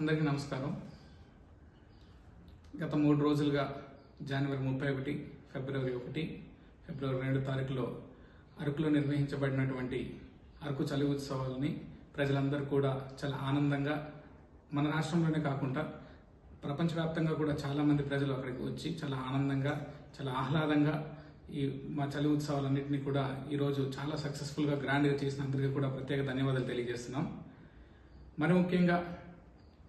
అందరికీ నమస్కారం. గత 3 రోజులుగా జనవరి 31, ఫిబ్రవరి 1, ఫిబ్రవరి 2 తారీఖులో అరకులో నిర్వహించబడినటువంటి అరకు చలి ఉత్సవాలని ప్రజలందరూ కూడా చాలా ఆనందంగా, మన రాష్ట్రంలోనే కాకుండా ప్రపంచవ్యాప్తంగా కూడా చాలామంది ప్రజలు అక్కడికి వచ్చి చాలా ఆనందంగా, చాలా ఆహ్లాదంగా ఈ మా చలి ఉత్సవాలన్నింటినీ కూడా ఈరోజు చాలా సక్సెస్ఫుల్గా, గ్రాండ్గా చేసిన అందరికీ కూడా ప్రత్యేక ధన్యవాదాలు తెలియజేస్తున్నాం. మరి ముఖ్యంగా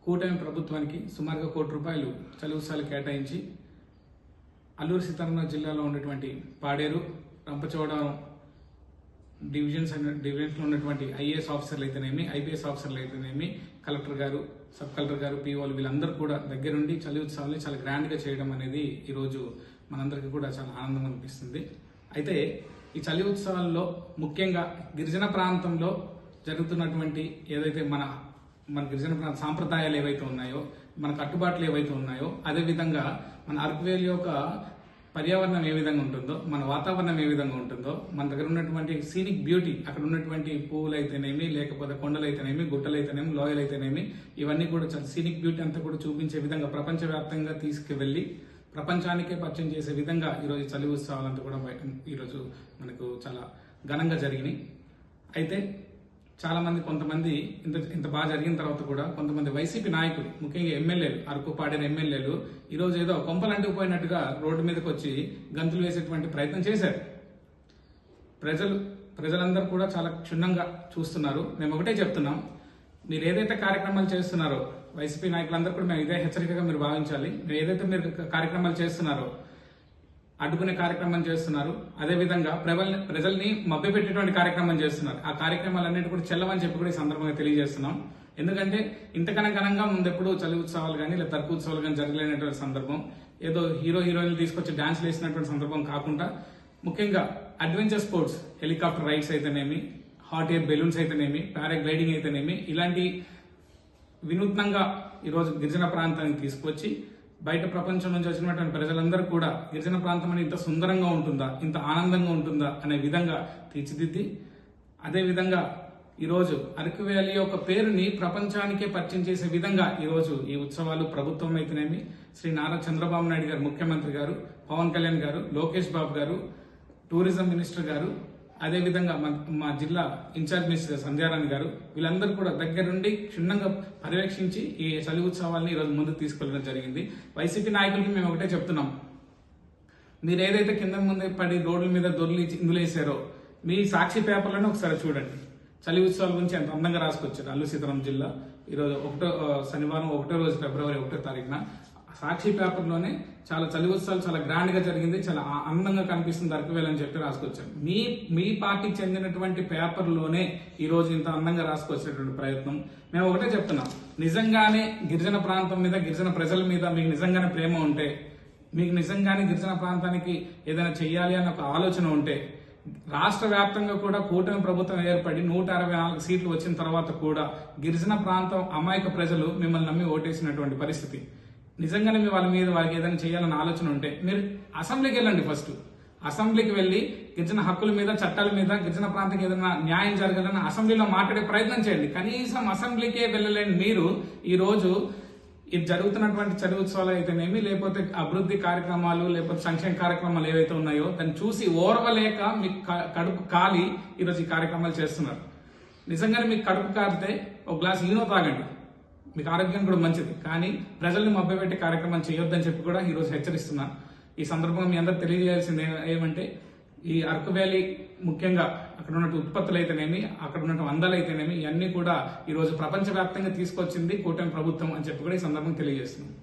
కూటమి ప్రభుత్వానికి సుమారుగా ₹1 కోటి చలి ఉత్సవాలు కేటాయించి అల్లూరు సీతారామరాజు జిల్లాలో ఉన్నటువంటి పాడేరు, రంపచోడవరం డివిజన్స్లో ఉన్నటువంటి ఐఏఎస్ ఆఫీసర్లు అయితేనేమి, ఐపీఎస్ ఆఫీసర్లు అయితేనేమి, కలెక్టర్ గారు, సబ్ కలెక్టర్ గారు, పీఓలు వీళ్ళందరూ కూడా దగ్గరుండి చలి ఉత్సవాన్ని చాలా గ్రాండ్గా చేయడం అనేది ఈరోజు మనందరికీ కూడా చాలా ఆనందం అనిపిస్తుంది. అయితే ఈ చలి ఉత్సవాల్లో ముఖ్యంగా గిరిజన ప్రాంతంలో జరుగుతున్నటువంటి ఏదైతే మన గిరిజన ప్రాంత సాంప్రదాయాలు ఏవైతే ఉన్నాయో, మన కట్టుబాట్లు ఏవైతే ఉన్నాయో, అదేవిధంగా మన అరకు వ్యాలీ యొక్క పర్యావరణం ఏ విధంగా ఉంటుందో, మన వాతావరణం ఏ విధంగా ఉంటుందో, మన దగ్గర ఉన్నటువంటి సీనిక్ బ్యూటీ, అక్కడ ఉన్నటువంటి పువ్వులు అయితేనేమి, లేకపోతే కొండలు అయితేనేమి, గుట్టలు అయితేనేమి, లోయలు అయితేనేమి, ఇవన్నీ కూడా చాలా సీనిక్ బ్యూటీ అంతా కూడా చూపించే విధంగా ప్రపంచవ్యాప్తంగా తీసుకువెళ్ళి ప్రపంచానికే పరిచయం చేసే విధంగా ఈరోజు చలి ఉత్సవాలంతా కూడా ఈరోజు మనకు చాలా ఘనంగా జరిగినాయి. అయితే చాలా మంది, కొంతమంది ఇంత బాగా జరిగిన తర్వాత కూడా కొంతమంది వైసీపీ నాయకులు, ముఖ్యంగా ఎమ్మెల్యేలు, అరకు పాడిన ఎమ్మెల్యేలు ఈరోజు ఏదో కొంపలంటూ పోయినట్టుగా రోడ్డు మీదకి వచ్చి గంతులు వేసేటువంటి ప్రయత్నం చేశారు. ప్రజలందరూ కూడా చాలా క్షుణ్ణంగా చూస్తున్నారు. మేము ఒకటే చెప్తున్నాం, మీరు ఏదైతే కార్యక్రమాలు చేస్తున్నారో, వైసీపీ నాయకులందరూ కూడా మేము ఇదే హెచ్చరికగా మీరు భావించాలి. మీరు ఏదైతే మీరు కార్యక్రమాలు చేస్తున్నారో, అడ్డుకునే కార్యక్రమం చేస్తున్నారు, అదేవిధంగా ప్రజల్ని మభ్యపెట్టేటువంటి కార్యక్రమం చేస్తున్నారు. ఆ కార్యక్రమాలన్నింటి కూడా చెల్లవని చెప్పి కూడా ఈ సందర్భంగా తెలియజేస్తున్నాం. ఎందుకంటే ఇంతకన్నా ఘనంగా ముందెప్పుడు చలి ఉత్సవాలు కానీ లేదా తరకు ఉత్సవాలు కానీ జరగలేనటువంటి సందర్భం, ఏదో హీరోయిన్లు తీసుకొచ్చి డాన్స్లు వేసినటువంటి సందర్భం కాకుండా ముఖ్యంగా అడ్వెంచర్ స్పోర్ట్స్, హెలికాప్టర్ రైడ్స్ అయితేనేమి, హాట్ ఎయిర్ బెలూన్స్ అయితేనేమి, పారాగ్లైడింగ్ అయితేనేమి, ఇలాంటి వినూత్నంగా ఈరోజు గిరిజన ప్రాంతానికి తీసుకొచ్చి బయట ప్రపంచం నుంచి వచ్చినటువంటి ప్రజలందరూ కూడా గిరిజన ప్రాంతం అని ఇంత సుందరంగా ఉంటుందా, ఇంత ఆనందంగా ఉంటుందా అనే విధంగా తీర్చిదిద్ది, అదేవిధంగా ఈరోజు అరకు వ్యాలీ యొక్క పేరుని ప్రపంచానికే పరిచయం చేసే విధంగా ఈరోజు ఈ ఉత్సవాలు ప్రభుత్వం అయితేనేమి, శ్రీ నారా చంద్రబాబు నాయుడు గారు ముఖ్యమంత్రి గారు, పవన్ కళ్యాణ్ గారు, లోకేష్ బాబు గారు, టూరిజం మినిస్టర్ గారు, అదేవిధంగా మా జిల్లా ఇన్ఛార్జ్ మినిస్టర్ సంధ్యారాణి గారు, వీళ్ళందరూ కూడా దగ్గరుండి క్షుణ్ణంగా పర్యవేక్షించి ఈ చలి ఉత్సవాల్ని ఈరోజు ముందుకు తీసుకెళ్లడం జరిగింది. వైసీపీ నాయకులకి మేము ఒకటే చెప్తున్నాం, మీరు ఏదైతే కింద ముందే పడి రోడ్ల మీద దొర్లి ఇందులేసారో, మీ సాక్షి పేపర్లను ఒకసారి చూడండి. చలి ఉత్సవాల గురించి ఎంత అందంగా రాసుకొచ్చారు. అల్లూరు సీతారాం జిల్లా ఈరోజు శనివారం 1వ రోజు ఫిబ్రవరి 1వ తారీఖున సాక్షి పేపర్లోనే చాలా చలి ఉత్సవాలు చాలా గ్రాండ్ గా జరిగింది, చాలా అందంగా కనిపిస్తుంది అరకు వ్యాలీ అని చెప్పి రాసుకొచ్చారు. మీ పార్టీకి చెందినటువంటి పేపర్లోనే ఈ రోజు ఇంత అందంగా రాసుకొచ్చేటువంటి ప్రయత్నం. మేము ఒకటే చెప్తున్నాం, నిజంగానే గిరిజన ప్రాంతం మీద, గిరిజన ప్రజల మీద మీకు నిజంగానే ప్రేమ ఉంటే, మీకు నిజంగానే గిరిజన ప్రాంతానికి ఏదైనా చెయ్యాలి అన్న ఒక ఆలోచన ఉంటే, రాష్ట్ర వ్యాప్తంగా కూడా కూటమి ప్రభుత్వం ఏర్పడి 164 సీట్లు వచ్చిన తర్వాత కూడా గిరిజన ప్రాంతం అమాయక ప్రజలు మిమ్మల్ని నమ్మి ఓటేసినటువంటి పరిస్థితి. నిజంగానే మీ వాళ్ళకి ఏదైనా చేయాలన్న ఆలోచన ఉంటే మీరు అసెంబ్లీకి వెళ్ళండి. ఫస్ట్ అసెంబ్లీకి వెళ్లి గిరిజన హక్కుల మీద, చట్టాల మీద, గిరిజన ప్రాంతానికి ఏదైనా న్యాయం జరగాలని అసెంబ్లీలో మాట్లాడే ప్రయత్నం చేయండి. కనీసం అసెంబ్లీకే వెళ్ళలేని మీరు ఈ రోజు ఇది జరుగుతున్నటువంటి చలి ఉత్సవాలు అయితేనేమి, లేకపోతే అభివృద్ధి కార్యక్రమాలు, లేకపోతే సంక్షేమ కార్యక్రమాలు ఏవైతే ఉన్నాయో దాన్ని చూసి ఓర్వలేక మీకు కడుపు కాలి ఈరోజు ఈ కార్యక్రమాలు చేస్తున్నారు. నిజంగానే మీకు కడుపు కాలితే ఒక గ్లాస్ ఈనో తాగండి, మీకు ఆరోగ్యం కూడా మంచిది. కానీ ప్రజల్ని మభ్యపెట్టే కార్యక్రమం చేయొద్దని చెప్పి కూడా ఈరోజు హెచ్చరిస్తున్నాను. ఈ సందర్భంగా మీ అందరూ తెలియజేయాల్సింది ఏమంటే, ఈ అరకు వ్యాలీ ముఖ్యంగా అక్కడ ఉన్న ఉత్పత్తులు అయితేనేమి, అక్కడ ఉన్న అందాలు అయితేనేమి, ఇవన్నీ కూడా ఈరోజు ప్రపంచవ్యాప్తంగా తీసుకొచ్చింది కూటమి ప్రభుత్వం అని చెప్పి కూడా ఈ సందర్భంగా తెలియజేస్తున్నాం.